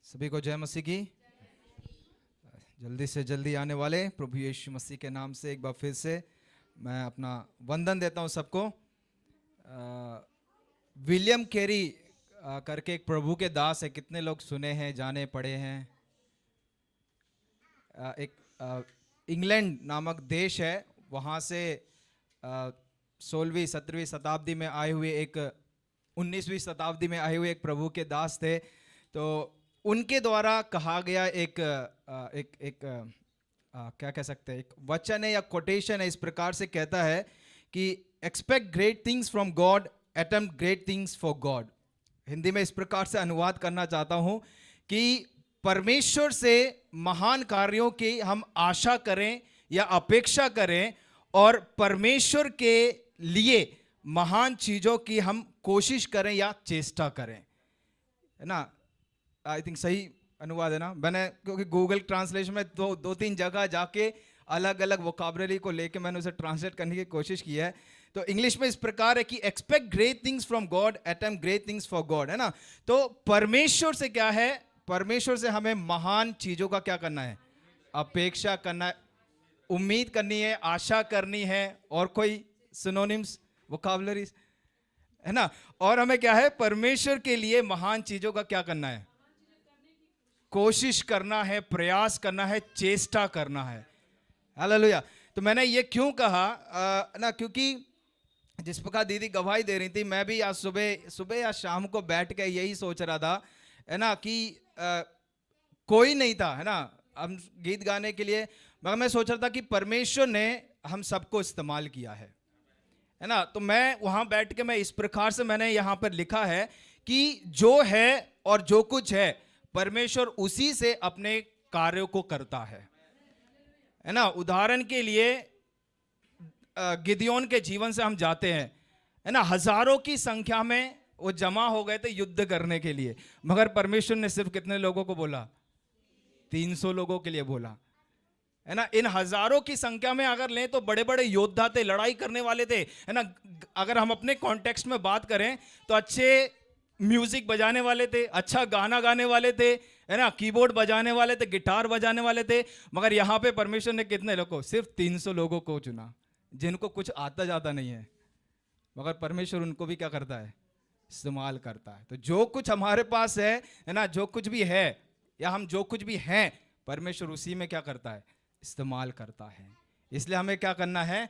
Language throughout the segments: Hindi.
सभी को जय मसीह की। जल्दी से जल्दी आने वाले प्रभु यीशु मसीह के नाम से एक बार फिर से मैं अपना वंदन देता हूं सबको। विलियम कैरी करके एक प्रभु के दास है, कितने लोग सुने हैं, जाने पढ़े हैं। एक इंग्लैंड नामक देश है, वहाँ से 16वीं 17वीं शताब्दी में आए हुए एक 19वीं शताब्दी में आए हुए एक प्रभु के दास थे। तो उनके द्वारा कहा गया क्या कह सकते हैं, एक वचन है या कोटेशन है, इस प्रकार से कहता है कि expect great things from God, attempt great things for God. Hindi में इस प्रकार से अनुवाद करना चाहता हूं कि परमेश्वर से महान कार्यों की हम आशा करें या अपेक्षा करें, और परमेश्वर के लिए महान चीजों की हम कोशिश करें या चेष्टा करें, है ना। आई थिंक सही अनुवाद है ना। मैंने क्योंकि गूगल ट्रांसलेशन में दो तीन जगह जाके अलग अलग वोकैबुलरी को लेके मैंने उसे ट्रांसलेट करने की कोशिश की है। तो इंग्लिश में इस प्रकार है कि expect great things from God, attempt great things for God, है ना। तो परमेश्वर से क्या है, परमेश्वर से हमें महान चीजों का क्या करना है, अपेक्षा करना है, उम्मीद करनी है, आशा करनी है, और कोई सिनोनिम्स वोकैबुलरीज है ना। और हमें क्या है, परमेश्वर के लिए महान चीजों का क्या करना है, कोशिश करना है, प्रयास करना है, चेष्टा करना है। हालेलुया। तो मैंने ये क्यों कहा ना, क्योंकि जिस प्रकार दीदी गवाही दे रही थी, मैं भी आज सुबह या शाम को बैठ के यही सोच रहा था, है ना, कि कोई नहीं था, है ना, हम गीत गाने के लिए, मगर मैं सोच रहा था कि परमेश्वर ने हम सबको इस्तेमाल किया है ना। तो मैं वहां बैठ के मैं इस प्रकार से मैंने यहां पर लिखा है कि जो है और जो कुछ है, परमेश्वर उसी से अपने कार्यों को करता है ना। उदाहरण के लिए गिदयोन के जीवन से हम जाते हैं, है ना, हजारों की संख्या में वो जमा हो गए थे युद्ध करने के लिए, मगर परमेश्वर ने सिर्फ कितने लोगों को बोला, 300 लोगों के लिए बोला, है ना। इन हजारों की संख्या में अगर लें तो बड़े बड़े योद्धा थे, लड़ाई करने वाले थे, है ना। अगर हम अपने कॉन्टेक्स्ट में बात करें तो अच्छे म्यूजिक बजाने वाले थे, अच्छा गाना गाने वाले थे, है ना, कीबोर्ड बजाने वाले थे, गिटार बजाने वाले थे। मगर यहाँ पे परमेश्वर ने कितने लोगों, सिर्फ 300 लोगों को चुना, जिनको कुछ आता जाता नहीं है, मगर परमेश्वर उनको भी क्या करता है, इस्तेमाल करता है। तो जो कुछ हमारे पास है ना, जो कुछ भी है या हम जो कुछ भी हैं, परमेश्वर उसी में क्या करता है, इस्तेमाल करता है। इसलिए हमें क्या करना है,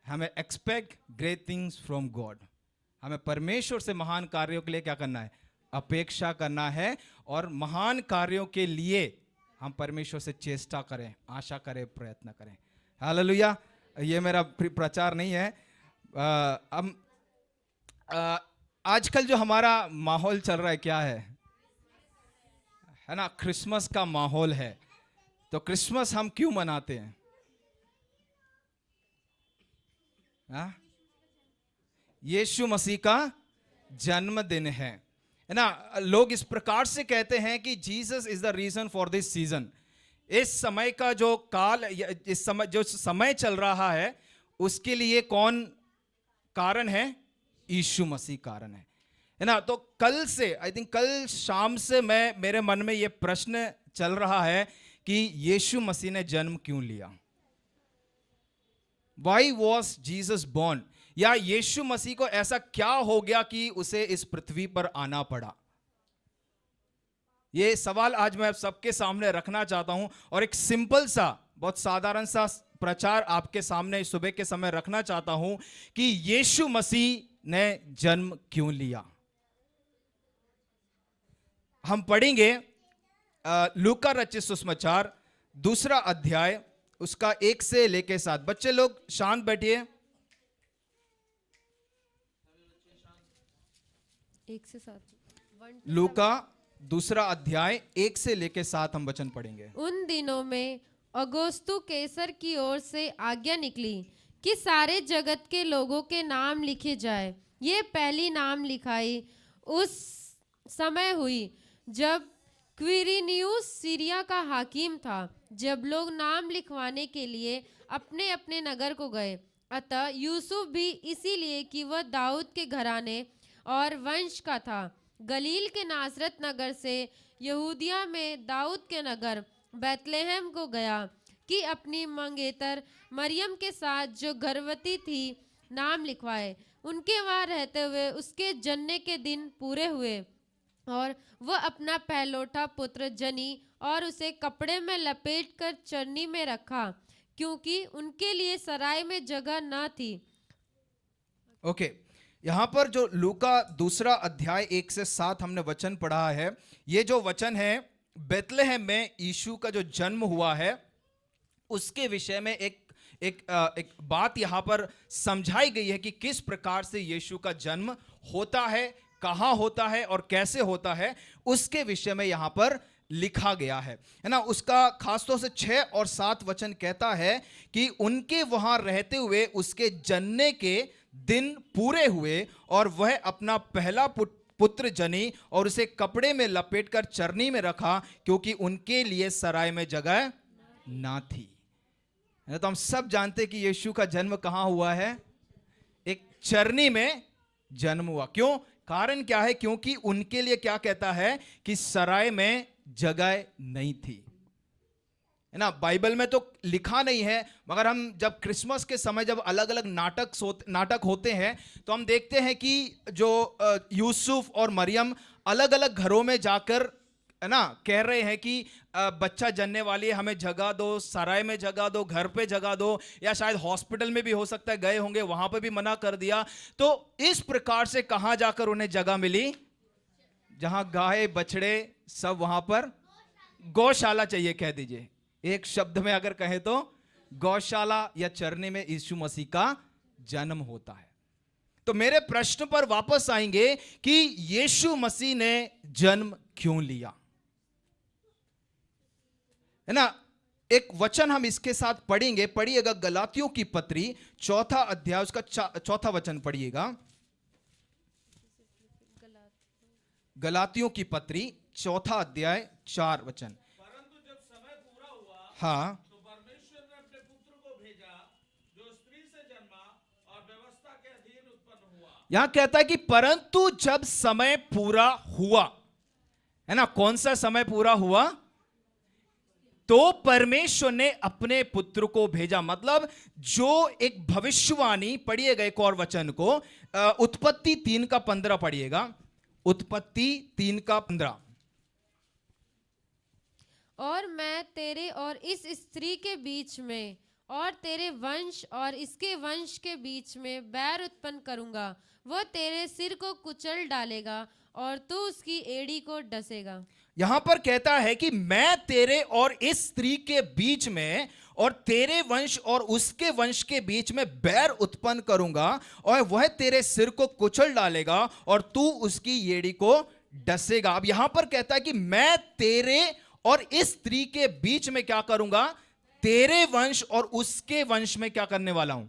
हमें expect great things from God, हमें परमेश्वर से महान कार्यों के लिए क्या करना है, अपेक्षा करना है, और महान कार्यों के लिए हम परमेश्वर से चेष्टा करें, आशा करें, प्रयत्न करें। हालेलुया। ये मेरा प्रचार नहीं है। अब आजकल जो हमारा माहौल चल रहा है क्या है ना, क्रिसमस का माहौल है। तो क्रिसमस हम क्यों मनाते हैं, हाँ? यीशु मसीह का जन्मदिन है ना। लोग इस प्रकार से कहते हैं कि Jesus is the reason for this season. इस समय का जो काल, इस समय जो समय चल रहा है, उसके लिए कौन कारण है, यीशु मसीह कारण है ना। तो कल से, आई थिंक कल शाम से मेरे मन में यह प्रश्न चल रहा है कि यीशु मसीह ने जन्म क्यों लिया, वाई वॉज जीसस बॉर्न, या यीशु मसीह को ऐसा क्या हो गया कि उसे इस पृथ्वी पर आना पड़ा। यह सवाल आज मैं सबके सामने रखना चाहता हूं, और एक सिंपल सा, बहुत साधारण सा प्रचार आपके सामने सुबह के समय रखना चाहता हूं कि यीशु मसीह ने जन्म क्यों लिया। हम पढ़ेंगे लूका रचित सुसमाचार 2 अध्याय, उसका 1 से लेके 7। बच्चे लोग शांत बैठिए। 1 से 7। लूका 2 अध्याय 1 से लेके 7 हम वचन पढ़ेंगे। उन दिनों में अगोस्तु कैसर की ओर से आज्ञा निकली कि सारे जगत के लोगों के नाम लिखे जाए। ये पहली नाम लिखाई उस समय हुई जब क्विरिनियुस सीरिया का हाकिम था। जब लोग नाम लिखवाने के लिए अपने अपने नगर को गए, अतः यूसुफ भी इसीलिए कि वह दाऊद के घराने और वंश का था, गलील के नासरत नगर से यहूदिया में दाऊद के नगर बैतलहम को गया कि अपनी मंगेतर मरियम के साथ जो गर्भवती थी नाम लिखवाए। उनके वहां रहते हुए उसके जनने के दिन पूरे हुए और वह अपना पहलौठा पुत्र जनी और उसे कपड़े में लपेटकर चरनी में रखा, क्योंकि उनके लिए सराय में जगह न थी। ओके, यहाँ पर जो लूका 2 अध्याय 1 से 7 हमने वचन पढ़ा है, ये जो वचन है बेतलेहम में यीशु का जो जन्म हुआ है उसके विषय में एक बात यहाँ पर समझाई गई है कि किस प्रकार से यीशु का जन्म होता है, कहाँ होता है और कैसे होता है, उसके विषय में यहाँ पर लिखा गया है ना। उसका खासतौर से 6 और 7 वचन कहता है कि उनके वहां रहते हुए उसके जन्ने के दिन पूरे हुए और वह अपना पहला पुत्र जनी और उसे कपड़े में लपेटकर चरनी में रखा, क्योंकि उनके लिए सराय में जगह ना थी। तो हम सब जानते कि यीशु का जन्म कहां हुआ है? एक चरनी में जन्म हुआ। क्यों? कारण क्या है? क्योंकि उनके लिए क्या कहता है कि सराय में जगह नहीं थी, है ना। बाइबल में तो लिखा नहीं है, मगर हम जब क्रिसमस के समय जब अलग अलग नाटक होते हैं तो हम देखते हैं कि जो यूसुफ और मरियम अलग अलग घरों में जाकर, है ना, कह रहे हैं कि बच्चा जनने वाली है, हमें जगह दो, सराय में जगह दो, घर पे जगह दो, या शायद हॉस्पिटल में भी हो सकता है गए होंगे, वहां पे भी मना कर दिया। तो इस प्रकार से कहां जाकर उन्हें जगह मिली? जहां गाय बछड़े सब, वहां पर गौशाला चाहिए, कह दीजिए एक शब्द में अगर कहे तो गौशाला या चरने में यीशु मसीह का जन्म होता है। तो मेरे प्रश्न पर वापस आएंगे कि यीशु मसीह ने जन्म क्यों लिया, है ना। एक वचन हम इसके साथ पढ़ेंगे, पढ़िएगा गलातियों की पत्री 4 अध्याय उसका 4 वचन पढ़िएगा। गलातियों की पत्री 4 अध्याय 4 वचन। परंतु जब समय पूरा हुआ, हाँ, तो परमेश्वर ने अपने पुत्र को भेजा जो स्त्री से जन्मा और व्यवस्था के अधीन उत्पन्न हुआ। यहां कहता है कि परंतु जब समय पूरा हुआ, है ना। कौन सा समय पूरा हुआ? तो परमेश्वर ने अपने पुत्र को भेजा। मतलब जो एक भविष्यवाणी, पढ़िएगा एक और वचन को, उत्पत्ति 3:15 पढ़िएगा। उत्पत्ति 3:15। और मैं तेरे और इस स्त्री के बीच में और तेरे वंश और इसके वंश के बीच में बैर उत्पन्न करूंगा, वह तेरे सिर को कुचल डालेगा और तू उसकी एड़ी को डसेगा। यहां पर कहता है कि मैं तेरे और इस स्त्री के बीच में और तेरे वंश और उसके वंश के बीच में बैर उत्पन्न करूंगा और वह तेरे सिर को कुचल डालेगा और तू उसकी एड़ी को डसेगा। अब यहां पर कहता है कि मैं तेरे और इस स्त्री के बीच में क्या करूंगा? तेरे वंश और उसके वंश में क्या करने वाला हूं?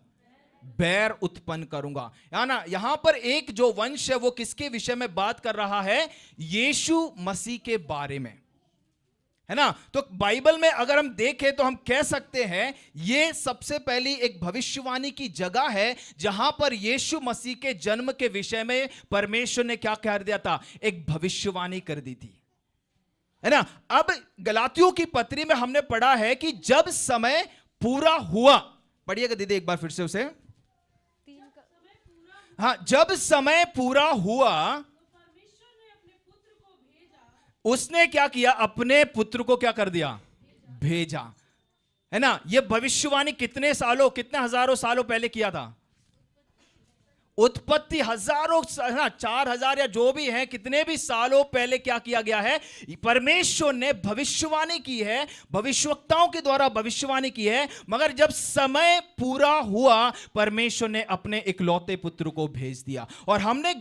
बैर उत्पन्न करूंगा। या ना, यहां पर एक जो वंश है वो किसके विषय में बात कर रहा है? यीशु मसीह के बारे में, है ना। तो बाइबल में अगर हम देखें तो हम कह सकते हैं ये सबसे पहली एक भविष्यवाणी की जगह है जहां पर यीशु मसीह के जन्म के विषय में परमेश्वर ने क्या कर दिया था? एक भविष्यवाणी कर दी थी, है ना। अब गलातियों की पत्री में हमने पढ़ा है कि जब समय पूरा हुआ, पढ़िएगा दीदी एक बार फिर से उसे। हाँ, जब समय पूरा हुआ उसने क्या किया? अपने पुत्र को क्या कर दिया? भेजा, है ना। यह भविष्यवाणी कितने सालों, कितने हजारों सालों पहले किया था? उत्पत्ति हजारों, 4000 या जो भी है, कितने भी सालों पहले क्या किया गया है? परमेश्वर ने भविष्यवाणी की है, भविष्यवक्ताओं के द्वारा भविष्यवाणी की है। मगर जब समय पूरा हुआ परमेश्वर ने अपने इकलौते पुत्र को भेज दिया। और हमने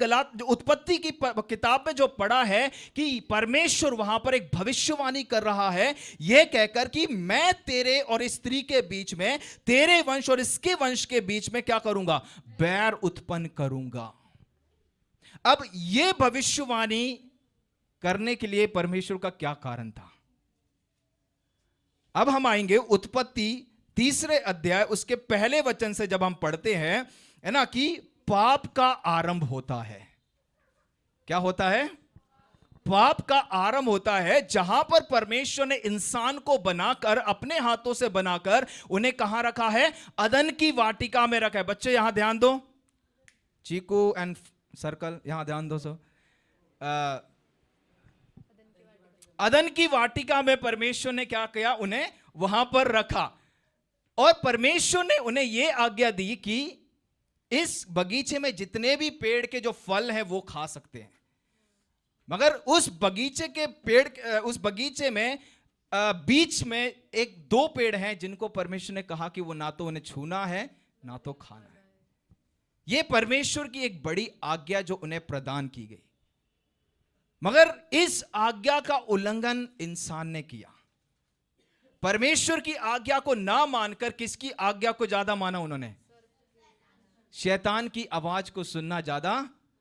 उत्पत्ति की किताब में जो पढ़ा है कि परमेश्वर वहां पर एक भविष्यवाणी कर रहा है, यह कहकर कि मैं तेरे और इस स्त्री के बीच में, तेरे वंश और इसके वंश के बीच में क्या करूंगा? बैर उत्पन्न करूंगा। अब यह भविष्यवाणी करने के लिए परमेश्वर का क्या कारण था? अब हम आएंगे उत्पत्ति 3 अध्याय उसके पहले वचन से जब हम पढ़ते हैं, है ना, कि पाप का आरंभ होता है। क्या होता है? पाप का आरंभ होता है जहां पर परमेश्वर ने इंसान को बनाकर, अपने हाथों से बनाकर उन्हें कहां रखा है? अदन की वाटिका में रखा है। बच्चे यहां ध्यान दो, चीकू एंड सर्कल यहां ध्यान दो। अदन की वाटिका में परमेश्वर ने क्या किया? उन्हें वहां पर रखा, और परमेश्वर ने उन्हें यह आज्ञा दी कि इस बगीचे में जितने भी पेड़ के जो फल हैं वो खा सकते हैं, मगर उस बगीचे के पेड़, उस बगीचे में बीच में एक दो पेड़ हैं जिनको परमेश्वर ने कहा कि वो ना तो उन्हें छूना है ना तो खाना है। यह परमेश्वर की एक बड़ी आज्ञा जो उन्हें प्रदान की गई, मगर इस आज्ञा का उल्लंघन इंसान ने किया। परमेश्वर की आज्ञा को ना मानकर किसकी आज्ञा को ज्यादा माना? उन्होंने शैतान की आवाज को सुनना ज्यादा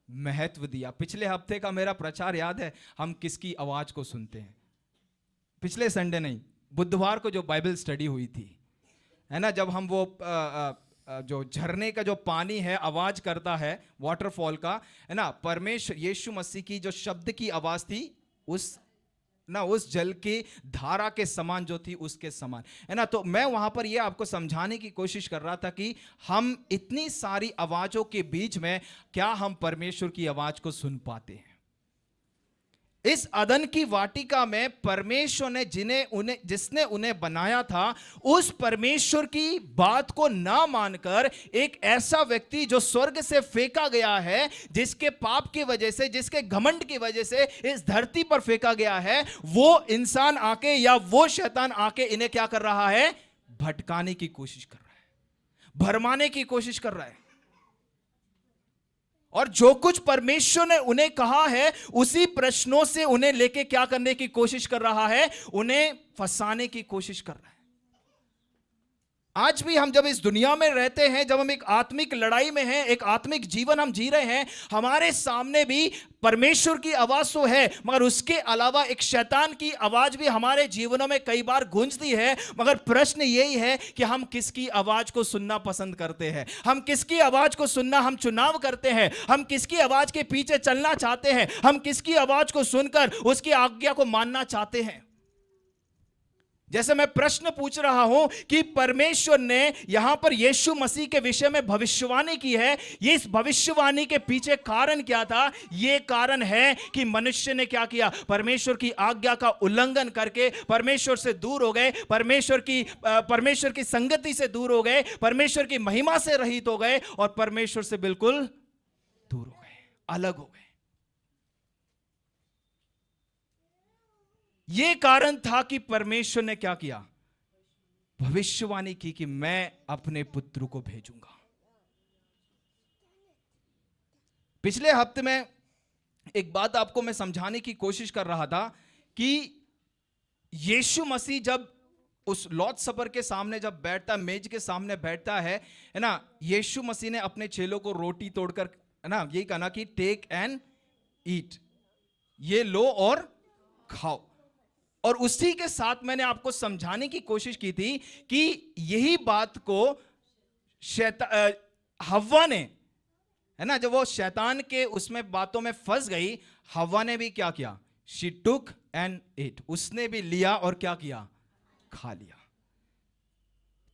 महत्व दिया। पिछले हफ्ते का मेरा प्रचार याद है, हम किसकी आवाज को सुनते हैं? पिछले संडे नहीं, बुधवार को जो बाइबल स्टडी हुई थी, है ना, जब हम वो जो झरने का जो पानी है आवाज करता है, वाटरफॉल का, है ना, परमेश्वर यीशु मसीह की जो शब्द की आवाज थी, उस जल की धारा के समान जो थी, उसके समान, है ना। तो मैं वहां पर यह आपको समझाने की कोशिश कर रहा था कि हम इतनी सारी आवाजों के बीच में क्या हम परमेश्वर की आवाज को सुन पाते हैं? इस अदन की वाटिका में परमेश्वर ने जिसने उन्हें बनाया था, उस परमेश्वर की बात को ना मानकर एक ऐसा व्यक्ति जो स्वर्ग से फेंका गया है, जिसके पाप की वजह से, जिसके घमंड की वजह से इस धरती पर फेंका गया है, वो इंसान आके या वो शैतान आके इन्हें क्या कर रहा है? भटकाने की कोशिश कर रहा है, भरमाने की कोशिश कर रहा है। और जो कुछ परमेश्वर ने उन्हें कहा है, उसी प्रश्नों से उन्हें लेके क्या करने की कोशिश कर रहा है? उन्हें फंसाने की कोशिश कर रहा है। आज भी हम जब इस दुनिया में रहते हैं, जब हम एक आत्मिक लड़ाई में हैं, एक आत्मिक जीवन हम जी रहे हैं, हमारे सामने भी परमेश्वर की आवाज तो है, मगर उसके अलावा एक शैतान की आवाज भी हमारे जीवनों में कई बार गूंजती है। मगर प्रश्न यही है कि हम किसकी आवाज को सुनना पसंद करते हैं? हम किसकी आवाज को सुनना हम चुनाव करते हैं? हम किसकी आवाज के पीछे चलना चाहते हैं? हम किसकी आवाज को सुनकर उसकी आज्ञा को मानना चाहते हैं? जैसे मैं प्रश्न पूछ रहा हूं कि परमेश्वर ने यहां पर यीशु मसीह के विषय में भविष्यवाणी की है, ये इस भविष्यवाणी के पीछे कारण क्या था? ये कारण है कि मनुष्य ने क्या किया? परमेश्वर की आज्ञा का उल्लंघन करके परमेश्वर से दूर हो गए, परमेश्वर की संगति से दूर हो गए, परमेश्वर की महिमा से रहित हो गए और परमेश्वर से बिल्कुल दूर हो गए, अलग हो गए। यह कारण था कि परमेश्वर ने क्या किया? भविष्यवाणी की कि मैं अपने पुत्र को भेजूंगा। पिछले हफ्ते में एक बात आपको मैं समझाने की कोशिश कर रहा था कि यीशु मसीह जब उस लॉर्ड सपर के सामने जब बैठता, मेज के सामने बैठता है ना, यीशु मसीह ने अपने चेलों को रोटी तोड़कर, है ना, यही कहा कि टेक एंड ईट, ये लो और खाओ। और उसी के साथ मैंने आपको समझाने की कोशिश की थी कि यही बात को हव्वा ने, है ना, जब वो शैतान के उसमें बातों में फंस गई, हव्वा ने भी क्या किया? शी टुक एंड एट, उसने भी लिया और क्या किया? खा लिया।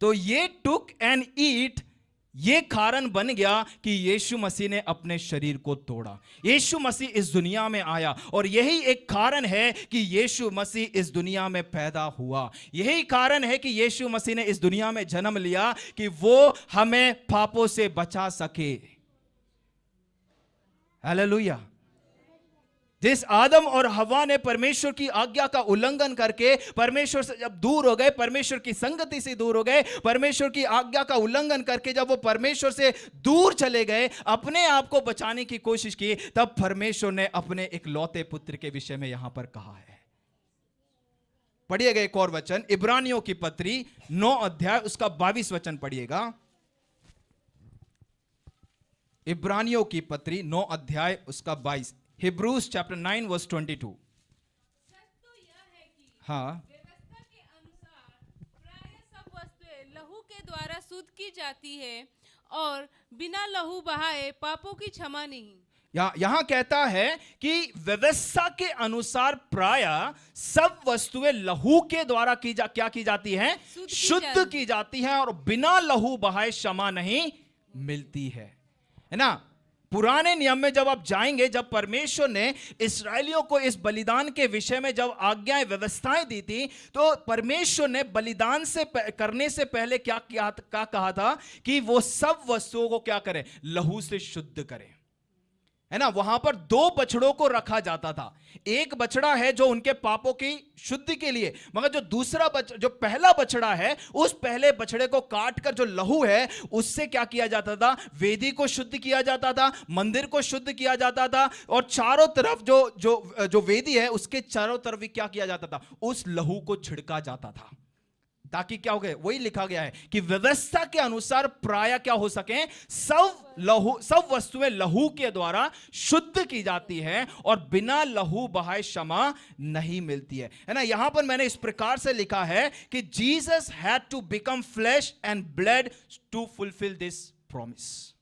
तो ये टुक एंड ईट, ये कारण बन गया कि यीशु मसीह ने अपने शरीर को तोड़ा, यीशु मसीह इस दुनिया में आया, और यही एक कारण है कि यीशु मसीह इस दुनिया में पैदा हुआ। यही कारण है कि यीशु मसीह ने इस दुनिया में जन्म लिया कि वो हमें पापों से बचा सके। हालेलुया। जिस आदम और हवा ने परमेश्वर की आज्ञा का उल्लंघन करके परमेश्वर से जब दूर हो गए, परमेश्वर की संगति से दूर हो गए, परमेश्वर की आज्ञा का उल्लंघन करके जब वो परमेश्वर से दूर चले गए, अपने आप को बचाने की कोशिश की, तब परमेश्वर ने अपने एक लौते पुत्र के विषय में यहां पर कहा है। पढ़िएगा एक और वचन, इब्रानियों की पत्री 9 अध्याय उसका 22 वचन पढ़िएगा। इब्रानियों की पत्री 9 अध्याय उसका 22, Hebrews chapter 9 verse 22। सच तो यह है कि हाँ, व्यवस्था के अनुसार प्राय सब वस्तुएं लहू के द्वारा शुद्ध की जाती है, और बिना लहू बहाए पापों की क्षमा नहीं। यहां कहता है कि व्यवस्था के अनुसार प्राय सब वस्तुएं लहू के द्वारा क्या की जाती हैं? शुद्ध की जाती हैं, और बिना लहू बहाए क्षमा नहीं मिलती है ना। पुराने नियम में जब आप जाएंगे, जब परमेश्वर ने इस्राएलियों को इस बलिदान के विषय में जब आज्ञाएं व्यवस्थाएं दी थी, तो परमेश्वर ने बलिदान से करने से पहले क्या कहा था कि वो सब वस्तुओं को क्या करें? लहू से शुद्ध करें, है ना। वहां पर 2 बछड़ों को रखा जाता था। एक बछड़ा है जो उनके पापों की शुद्धि के लिए, मगर जो पहला बछड़ा है, उस पहले बछड़े को काट कर जो लहू है उससे क्या किया जाता था? वेदी को शुद्ध किया जाता था, मंदिर को शुद्ध किया जाता था, और चारों तरफ जो वेदी है उसके चारों तरफ भी क्या किया जाता था? उस लहू को छिड़का जाता था, ताकि क्या हो गया? वही लिखा गया है कि व्यवस्था के अनुसार प्राय क्या हो सके? सब वस्तुएं लहू के द्वारा शुद्ध की जाती हैं, और बिना लहू बहाए क्षमा नहीं मिलती है ना। यहां पर मैंने इस प्रकार से लिखा है कि Jesus had to become flesh and blood to fulfil this promise,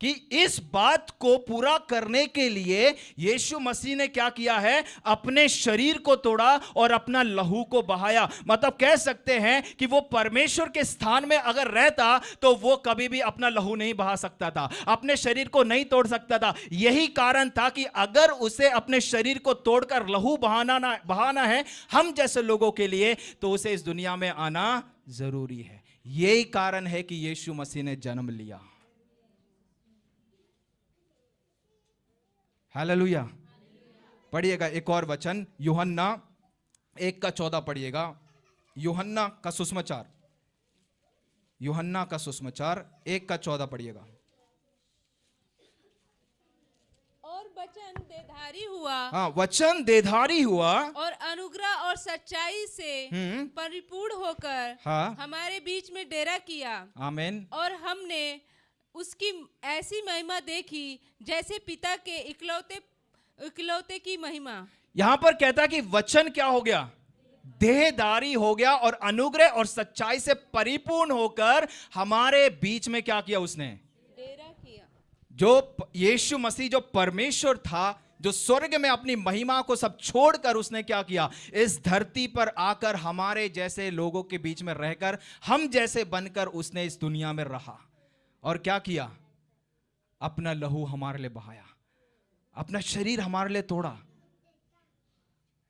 कि इस बात को पूरा करने के लिए यीशु मसीह ने क्या किया है? अपने शरीर को तोड़ा और अपना लहू को बहाया। मतलब कह सकते हैं कि वो परमेश्वर के स्थान में अगर रहता तो वो कभी भी अपना लहू नहीं बहा सकता था, अपने शरीर को नहीं तोड़ सकता था। यही कारण था कि अगर उसे अपने शरीर को तोड़कर लहू बहाना है हम जैसे लोगों के लिए, तो उसे इस दुनिया में आना जरूरी है। यही कारण है कि यीशु मसीह ने जन्म लिया। हालेलुया। पढ़िएगा एक और वचन, यूहन्ना 1:14 पढ़िएगा। यूहन्ना का सुसमाचार 1:14 पढ़िएगा। और वचन देधारी हुआ, हाँ, वचन देधारी हुआ और अनुग्रह और सच्चाई से परिपूर्ण होकर हाँ, हमारे बीच में डेरा किया। आमीन। और हमने उसकी ऐसी महिमा देखी जैसे पिता के इकलौते की महिमा। यहां पर कहता है कि वचन क्या हो गया? देहधारी हो गया, और अनुग्रह और सच्चाई से परिपूर्ण होकर हमारे बीच में क्या किया? उसने डेरा किया। जो यीशु मसीह जो परमेश्वर था, जो स्वर्ग में अपनी महिमा को सब छोड़कर उसने क्या किया? इस धरती पर आकर हमारे जैसे लोगों के बीच में रहकर, हम जैसे बनकर उसने इस दुनिया में रहा, और क्या किया? अपना लहू हमारे लिए बहाया, अपना शरीर हमारे लिए तोड़ा,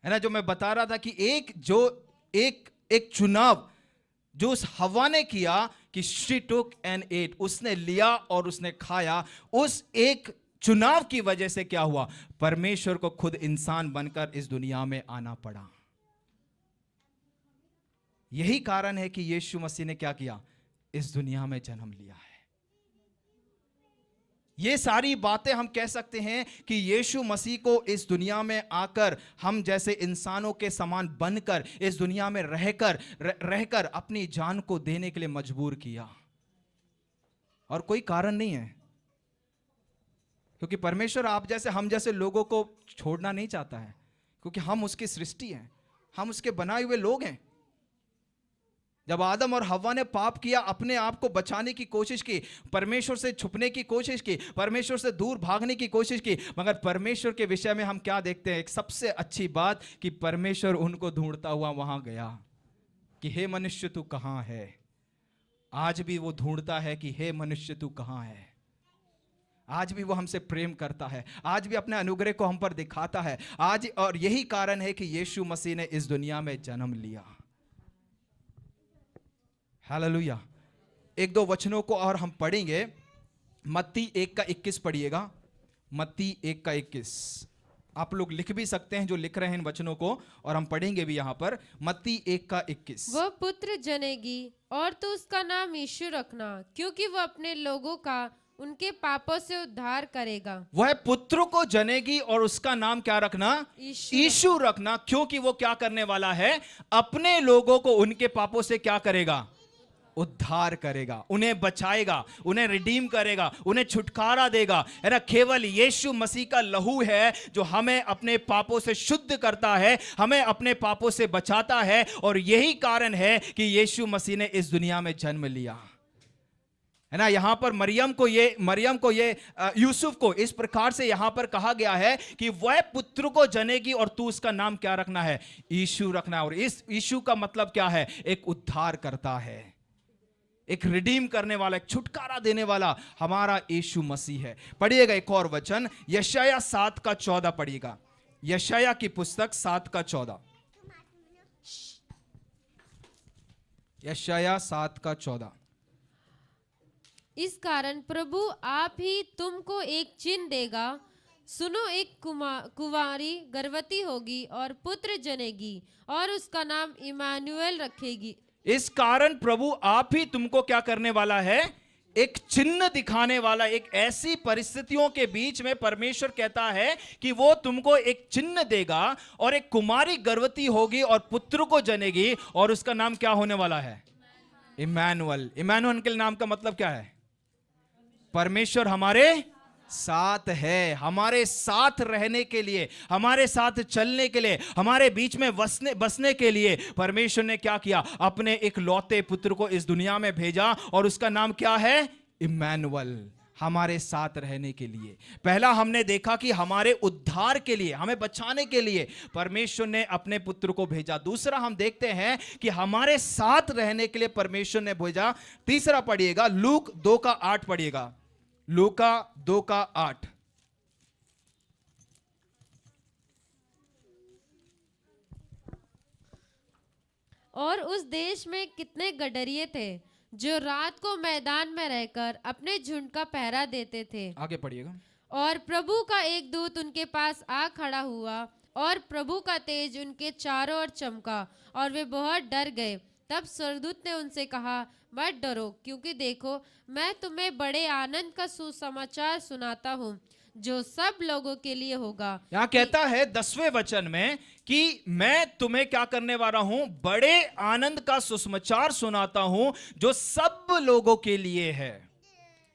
है ना। जो मैं बता रहा था कि एक चुनाव जो उस हवा ने किया कि शी टुक एंड एट, उसने लिया और उसने खाया, उस एक चुनाव की वजह से क्या हुआ? परमेश्वर को खुद इंसान बनकर इस दुनिया में आना पड़ा। यही कारण है कि यीशु मसीह ने क्या किया? इस दुनिया में जन्म लिया है। ये सारी बातें हम कह सकते हैं कि यीशु मसीह को इस दुनिया में आकर हम जैसे इंसानों के समान बनकर इस दुनिया में रहकर अपनी जान को देने के लिए मजबूर किया, और कोई कारण नहीं है, क्योंकि परमेश्वर आप जैसे हम जैसे लोगों को छोड़ना नहीं चाहता है, क्योंकि हम उसकी सृष्टि हैं, हम उसके बनाए हुए लोग हैं। जब आदम और हव्वा ने पाप किया, अपने आप को बचाने की कोशिश की, परमेश्वर से छुपने की कोशिश की, परमेश्वर से दूर भागने की कोशिश की, मगर परमेश्वर के विषय में हम क्या देखते हैं? एक सबसे अच्छी बात कि परमेश्वर उनको ढूंढता हुआ वहां गया कि हे मनुष्य तू कहां है। आज भी वो ढूंढता है कि हे मनुष्य तू कहां है। आज भी वो हमसे प्रेम करता है, आज भी अपने अनुग्रह को हम पर दिखाता है आज। और यही कारण है कि यीशु मसीह ने इस दुनिया में जन्म लिया। हालेलुया। 1-2 वचनों को और हम पढ़ेंगे। मत्ती 1:21 पढ़िएगा। मत्ती 1:21 आप लोग लिख भी सकते हैं जो लिख रहे हैं इन वचनों को, और हम पढ़ेंगे भी यहां पर। मत्ती 1:21। वह पुत्र जनेगी और तो उसका नाम यीशु रखना, क्योंकि वह अपने लोगों का उनके पापों से उद्धार करेगा। वह पुत्र को जनेगी और उसका नाम क्या रखना? यीशु रखना, क्योंकि वो क्या करने वाला है? अपने लोगों को उनके पापों से क्या करेगा? उद्धार करेगा, उन्हें बचाएगा, उन्हें रिडीम करेगा, उन्हें छुटकारा देगा, है ना। केवल यीशु मसीह का लहू है जो हमें अपने पापों से शुद्ध करता है, हमें अपने पापों से बचाता है, और यही कारण है कि यीशु मसीह ने इस दुनिया में जन्म लिया। है ना। यहां पर मरियम को ये यूसुफ को इस प्रकार से यहां पर कहा गया है कि वह पुत्र को जनेगी और तू उसका नाम क्या रखना है, यीशु रखना है। और इस यीशु का मतलब क्या है, एक उद्धार करता है, एक रिडीम करने वाला, एक छुटकारा देने वाला हमारा यीशु मसीह है। पढ़िएगा एक और वचन, यशायाह 7:14 पढ़िएगा। यशायाह की पुस्तक 7:14। यशायाह 7:14। इस कारण प्रभु आप ही तुमको एक चिन्ह देगा, सुनो, एक कुंवारी गर्भवती होगी और पुत्र जनेगी और उसका नाम इमानुएल रखेगी। इस कारण प्रभु आप ही तुमको क्या करने वाला है, एक चिन्ह दिखाने वाला। एक ऐसी परिस्थितियों के बीच में परमेश्वर कहता है कि वो तुमको एक चिन्ह देगा और एक कुमारी गर्भवती होगी और पुत्र को जनेगी और उसका नाम क्या होने वाला है, इमानुएल। इमानुएल के नाम का मतलब क्या है, परमेश्वर हमारे साथ है। हमारे साथ रहने के लिए, हमारे साथ चलने के लिए, हमारे बीच में बसने के लिए परमेश्वर ने क्या किया, अपने एक लौते पुत्र को इस दुनिया में भेजा और उसका नाम क्या है, इम्मानुएल, हमारे साथ रहने के लिए। पहला हमने देखा कि हमारे उद्धार के लिए, हमें बचाने के लिए परमेश्वर ने अपने पुत्र को भेजा। दूसरा हम देखते हैं कि हमारे साथ रहने के लिए परमेश्वर ने भेजा। तीसरा पढ़िएगा, लूक 2:8 पढ़िएगा। लूका 2:8। और उस देश में कितने गडरिये थे जो रात को मैदान में रहकर अपने झुंड का पहरा देते थे। आगे पढ़िएगा। और प्रभु का एक दूत उनके पास आ खड़ा हुआ और प्रभु का तेज उनके चारों ओर चमका और वे बहुत डर गए। तब स्वर्गदूत ने उनसे कहा, मत डरो, क्योंकि देखो मैं तुम्हें बड़े आनंद का सुसमाचार सुनाता हूँ जो सब लोगों के लिए होगा। यहां कहता है 10वें वचन में कि मैं तुम्हें क्या करने वाला हूं, बड़े आनंद का सुसमाचार सुनाता हूं जो सब लोगों के लिए है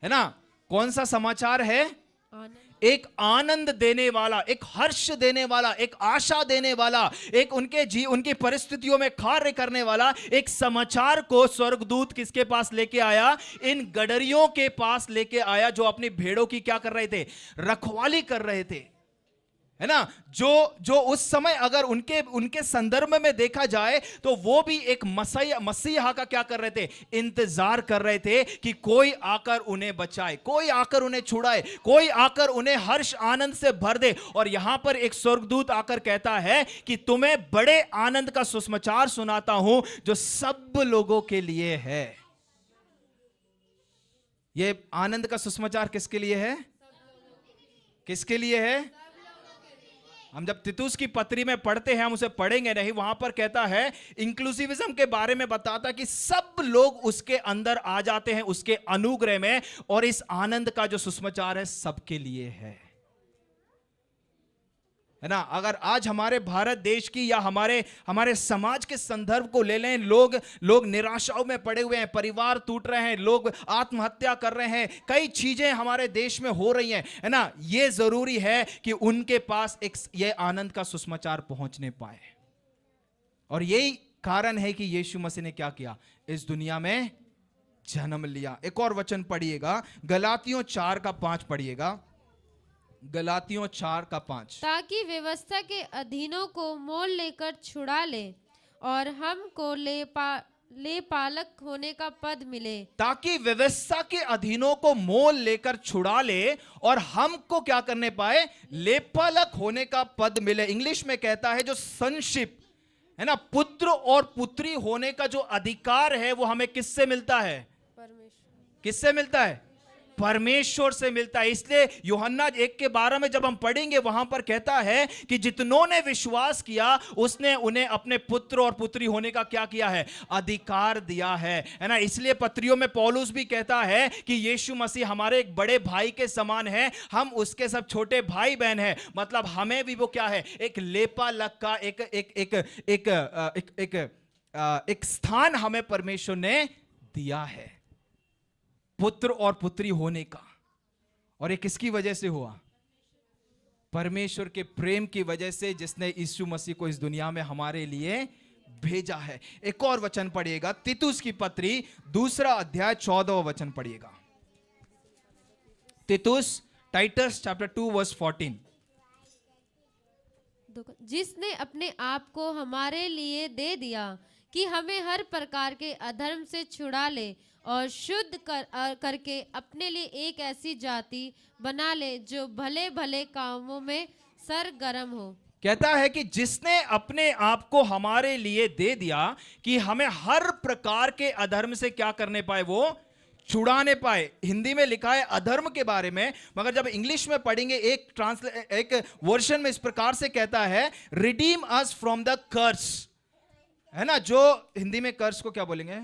ना। कौन सा समाचार है, आनंद। एक आनंद देने वाला, एक हर्ष देने वाला, एक आशा देने वाला, एक उनकी परिस्थितियों में कार्य करने वाला एक समाचार को स्वर्गदूत किसके पास लेके आया, इन गडरियों के पास लेके आया जो अपनी भेड़ों की क्या कर रहे थे, रखवाली कर रहे थे, है ना। जो उस समय अगर उनके संदर्भ में देखा जाए तो वो भी एक मसीहा का क्या कर रहे थे, इंतजार कर रहे थे कि कोई आकर उन्हें बचाए, कोई आकर उन्हें छुड़ाए, कोई आकर उन्हें हर्ष आनंद से भर दे। और यहां पर एक स्वर्गदूत आकर कहता है कि तुम्हें बड़े आनंद का सुसमाचार सुनाता हूं जो सब लोगों के लिए है। यह आनंद का सुसमाचार किसके लिए है, किसके लिए है। हम जब तीतुस की पत्री में पढ़ते हैं, हम उसे पढ़ेंगे नहीं, वहां पर कहता है, इंक्लूसिविज्म के बारे में बताता है कि सब लोग उसके अंदर आ जाते हैं उसके अनुग्रह में, और इस आनंद का जो सुसमाचार है सबके लिए है ना। अगर आज हमारे भारत देश की या हमारे समाज के संदर्भ को ले लें, लोग निराशाओं में पड़े हुए हैं, परिवार टूट रहे हैं, लोग आत्महत्या कर रहे हैं, कई चीजें हमारे देश में हो रही हैं, है ना। ये जरूरी है कि उनके पास ये आनंद का सुसमाचार पहुंचने पाए। और यही कारण है कि यीशु मसीह ने क्या किया, इस दुनिया में जन्म लिया। एक और वचन पढ़िएगा, गलातियों 4:5 पढ़िएगा। गलातियों 4:5। ताकि व्यवस्था के अधीनों को मोल लेकर छुड़ा ले और हमको ले पालक होने का पद मिले। ताकि व्यवस्था के अधीनों को मोल लेकर छुड़ा ले और हमको क्या करने पाए, लेपालक होने का पद मिले। इंग्लिश में कहता है जो सनशिप है ना, पुत्र और पुत्री होने का जो अधिकार है वो हमें किससे मिलता है, परमेश्वर। किससे मिलता है, परमेश्वर से मिलता है। इसलिए यूहन्ना 1:12 में जब हम पढ़ेंगे वहां पर कहता है कि जितनों ने विश्वास किया उसने उन्हें अपने पुत्र और पुत्री होने का क्या किया है, अधिकार दिया है ना। इसलिए पत्रियों में पौलुस भी कहता है कि यीशु मसीह हमारे एक बड़े भाई के समान है, हम उसके सब छोटे भाई बहन हैं। मतलब हमें भी वो क्या है, एक लेपालक का एक स्थान हमें परमेश्वर ने दिया है, पुत्र और पुत्री होने का। और ये किसकी वजह से हुआ, परमेश्वर के प्रेम की वजह से, जिसने यीशु मसीह को इस दुनिया में हमारे लिए भेजा है। एक और वचन पढ़िएगा, तीतुस की पत्री 2 अध्याय 14 वचन पढ़िएगा। तितुस, टाइटस चैप्टर 2 वर्स 14। जिसने अपने आप को हमारे लिए दे दिया कि हमें हर प्रकार के अधर्म से छुड़ा ले और शुद्ध करके अपने लिए एक ऐसी जाति बना ले जो भले भले कामों में सरगर्म हो। कहता है कि जिसने अपने आप को हमारे लिए दे दिया कि हमें हर प्रकार के अधर्म से क्या करने पाए, वो छुड़ाने पाए। हिंदी में लिखा है अधर्म के बारे में, मगर जब इंग्लिश में पढ़ेंगे एक वर्जन में इस प्रकार से कहता है redeem us from the curse, है ना। जो हिंदी में कर्स को क्या बोलेंगे,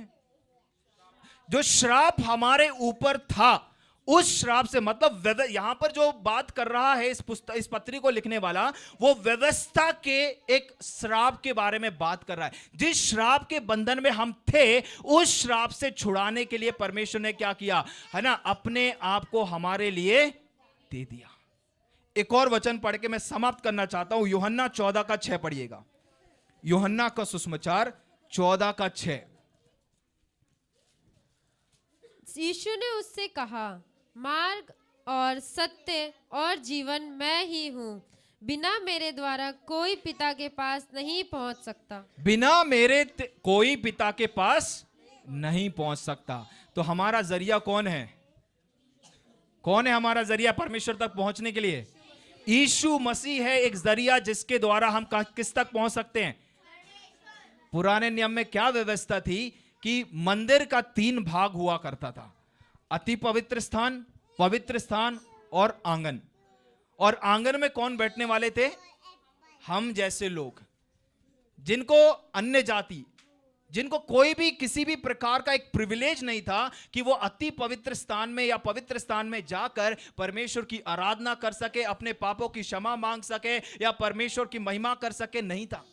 जो श्राप हमारे ऊपर था उस श्राप से, मतलब यहां पर जो बात कर रहा है इस पत्री को लिखने वाला, वो व्यवस्था के एक श्राप के बारे में बात कर रहा है। जिस श्राप के बंधन में हम थे उस श्राप से छुड़ाने के लिए परमेश्वर ने क्या किया, है ना, अपने आप को हमारे लिए दे दिया। एक और वचन पढ़ के मैं समाप्त करना चाहता हूं। यूहन्ना 14 का 6 पढ़िएगा। यूहन्ना का सुसमाचार 14 का 6। यीशु ने उससे कहा, मार्ग और सत्य और जीवन मैं ही हूँ, बिना मेरे द्वारा कोई पिता के पास नहीं पहुंच सकता। बिना मेरे कोई पिता के पास नहीं पहुंच सकता। तो हमारा जरिया कौन है? कौन है हमारा जरिया परमेश्वर तक पहुंचने के लिए? यीशु मसीह है एक जरिया जिसके द्वारा हम किस तक पहुंच सकते हैं। पुराने नियम में क्या व्यवस्था थी कि मंदिर का 3 भाग हुआ करता था, अति पवित्र स्थान, पवित्र स्थान और आंगन। और आंगन में कौन बैठने वाले थे? हम जैसे लोग, जिनको अन्य जाति, जिनको कोई भी किसी भी प्रकार का एक प्रिविलेज नहीं था कि वो अति पवित्र स्थान में या पवित्र स्थान में जाकर परमेश्वर की आराधना कर सके, अपने पापों की क्षमा मांग सके या परमेश्वर की महिमा कर सके, नहीं था।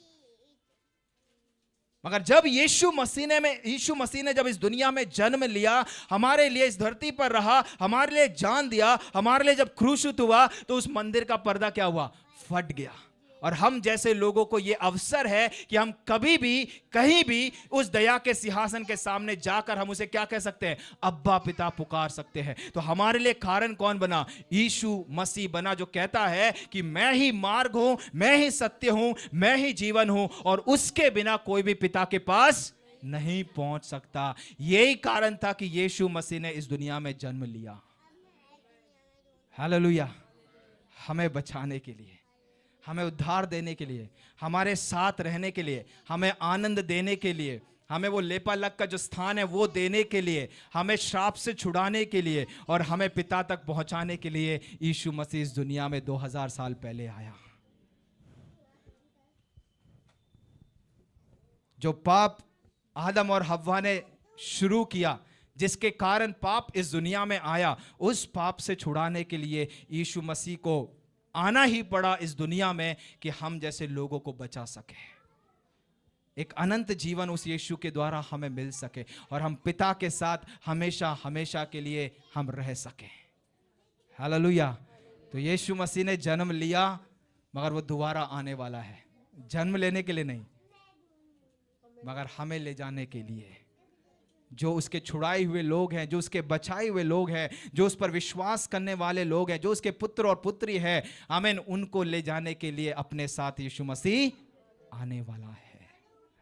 मगर जब यीशु मसीह ने जब इस दुनिया में जन्म लिया, हमारे लिए इस धरती पर रहा, हमारे लिए जान दिया, हमारे लिए जब क्रूसित हुआ, तो उस मंदिर का पर्दा क्या हुआ? फट गया। और हम जैसे लोगों को यह अवसर है कि हम कभी भी कहीं भी उस दया के सिंहासन के सामने जाकर हम उसे क्या कह सकते हैं? अब्बा पिता पुकार सकते हैं। तो हमारे लिए कारण कौन बना? यीशु मसीह बना, जो कहता है कि मैं ही मार्ग हूं, मैं ही सत्य हूं, मैं ही जीवन हूं, और उसके बिना कोई भी पिता के पास नहीं पहुंच सकता। यही कारण था कि यीशु मसीह ने इस दुनिया में जन्म लिया। हालेलुया। हमें बचाने के लिए, हमें उद्धार देने के लिए, हमारे साथ रहने के लिए, हमें आनंद देने के लिए, हमें वो लेपालक का जो स्थान है वो देने के लिए, हमें श्राप से छुड़ाने के लिए और हमें पिता तक पहुंचाने के लिए यीशु मसीह इस दुनिया में 2000 साल पहले आया। जो पाप आदम और हव्वा ने शुरू किया, जिसके कारण पाप इस दुनिया में आया, उस पाप से छुड़ाने के लिए यीशु मसीह को आना ही पड़ा इस दुनिया में कि हम जैसे लोगों को बचा सके, एक अनंत जीवन उस यीशु के द्वारा हमें मिल सके और हम पिता के साथ हमेशा हमेशा के लिए हम रह सके। हालेलुया। तो यीशु मसीह ने जन्म लिया, मगर वो दोबारा आने वाला है, जन्म लेने के लिए नहीं, मगर हमें ले जाने के लिए। जो उसके छुड़ाए हुए लोग हैं, जो उसके बचाए हुए लोग हैं, जो उस पर विश्वास करने वाले लोग हैं, जो उसके पुत्र और पुत्री हैं, आमीन, उनको ले जाने के लिए अपने साथ यीशु मसीह आने वाला है।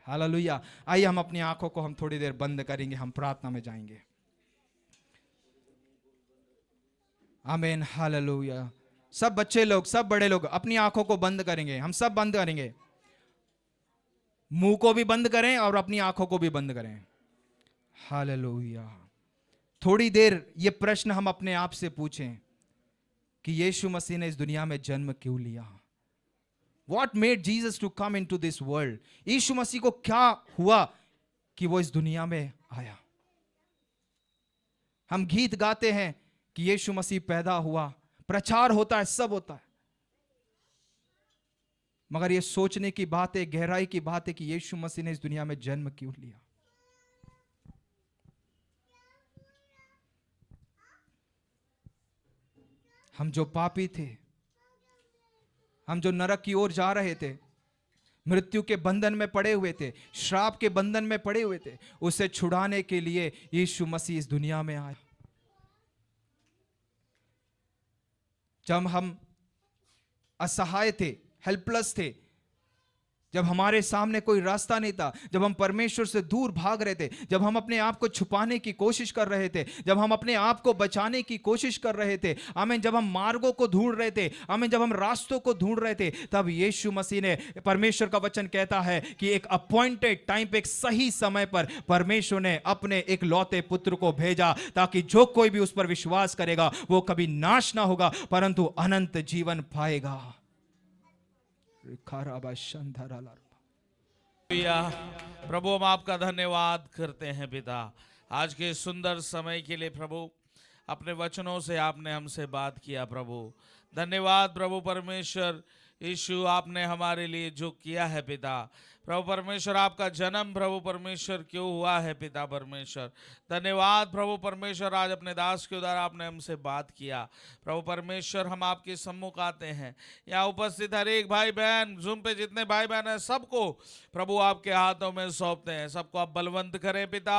हालेलुया। आइए हम अपनी आंखों को हम थोड़ी देर बंद करेंगे, हम प्रार्थना में जाएंगे। आमीन। हालेलुया। सब बच्चे लोग, सब बड़े लोग अपनी आंखों को बंद करेंगे, हम सब बंद करेंगे, मुंह को भी बंद करें और अपनी आंखों को भी बंद करें। हालेलुया। थोड़ी देर ये प्रश्न हम अपने आप से पूछें कि यीशु मसीह ने इस दुनिया में जन्म क्यों लिया? What made Jesus to come into this world? यीशु मसीह को क्या हुआ कि वो इस दुनिया में आया? हम गीत गाते हैं कि यीशु मसीह पैदा हुआ, प्रचार होता है, सब होता है, मगर ये सोचने की बात है, गहराई की बात है कि यीशु मसीह ने इस दुनिया में जन्म क्यों लिया? हम जो पापी थे, हम जो नरक की ओर जा रहे थे, मृत्यु के बंधन में पड़े हुए थे, श्राप के बंधन में पड़े हुए थे, उसे छुड़ाने के लिए यीशु मसीह इस दुनिया में आया। जब हम असहाय थे, हेल्पलेस थे, जब हमारे सामने कोई रास्ता नहीं था, जब हम परमेश्वर से दूर भाग रहे थे, जब हम अपने आप को छुपाने की कोशिश कर रहे थे, जब हम अपने आप को बचाने की कोशिश कर रहे थे, आमीन, जब हम मार्गों को ढूंढ रहे थे, आमीन, जब हम रास्तों को ढूंढ रहे थे, तब यीशु मसीह ने, परमेश्वर का वचन कहता है कि एक अपॉइंटेड टाइम पे, एक सही समय पर परमेश्वर ने अपने एक लौते पुत्र को भेजा, ताकि जो कोई भी उस पर विश्वास करेगा वो कभी नाश ना होगा परंतु अनंत जीवन पाएगा। हालेलुया। प्रभु हम आपका धन्यवाद करते हैं पिता, आज के सुंदर समय के लिए। प्रभु अपने वचनों से आपने हमसे बात किया प्रभु, धन्यवाद प्रभु परमेश्वर यीशु, आपने हमारे लिए जो किया है पिता। प्रभु परमेश्वर आपका जन्म प्रभु परमेश्वर क्यों हुआ है पिता परमेश्वर, धन्यवाद प्रभु परमेश्वर, आज अपने दास के द्वारा आपने हमसे बात किया। प्रभु परमेश्वर हम आपके सम्मुख आते हैं, यहाँ उपस्थित हर एक भाई बहन, जूम पे जितने भाई बहन हैं सबको प्रभु आपके हाथों में सौंपते हैं। सबको आप बलवंत करें पिता,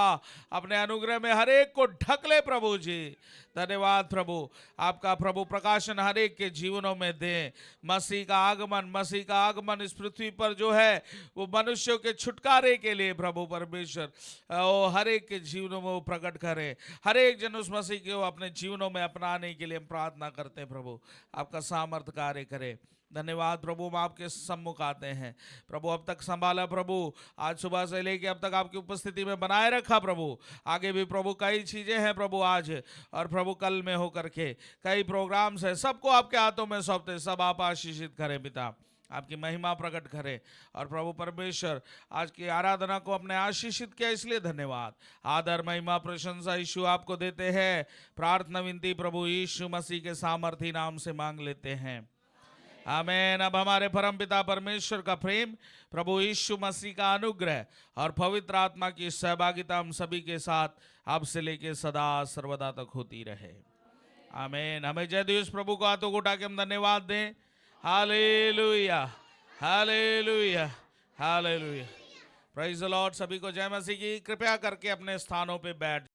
अपने अनुग्रह में हर एक को ढक ले प्रभु जी। धन्यवाद प्रभु, आपका प्रभु प्रकाशन हर एक के जीवनों में दें। मसीह का आगमन इस पृथ्वी पर जो है वो मनुष्यों के छुटकारे के लिए प्रभु परमेश्वर हर एक के जीवनों में वो प्रकट करे, हर एक जन उस मसीह को अपने जीवनों में अपनाने के लिए हम प्रार्थना करते हैं। प्रभु आपका सामर्थ कार्य करे। धन्यवाद प्रभु, हम आपके सम्मुख आते हैं प्रभु, अब तक संभाला प्रभु, आज सुबह से लेके अब तक आपकी उपस्थिति में बनाए रखा प्रभु। आगे भी प्रभु कई चीजें हैं प्रभु आज और प्रभु कल में होकर के कई प्रोग्राम्स हैं, सबको आपके हाथों में सौंपते, सब आप आशीषित करें पिता, आपकी महिमा प्रकट करें। और प्रभु परमेश्वर आज की आराधना को अपने आशीषित किया, इसलिए धन्यवाद। आदर महिमा प्रशंसा यीशु आपको देते हैं। प्रार्थना विनती प्रभु यीशु मसीह के सामर्थी नाम से मांग लेते हैं, आमीन। अब हमारे परमपिता परमेश्वर का प्रेम, प्रभु यीशु मसीह का अनुग्रह और पवित्र आत्मा की सहभागिता हम सभी के साथ अब से लेके सदा सर्वदा तक होती रहे, आमीन। हमें जय दिवस प्रभु को हाथों को उठा के हम धन्यवाद दें। Hallelujah, hallelujah, hallelujah, praise the Lord. सभी को जय मसीह की। कृपया करके अपने स्थानों पे बैठ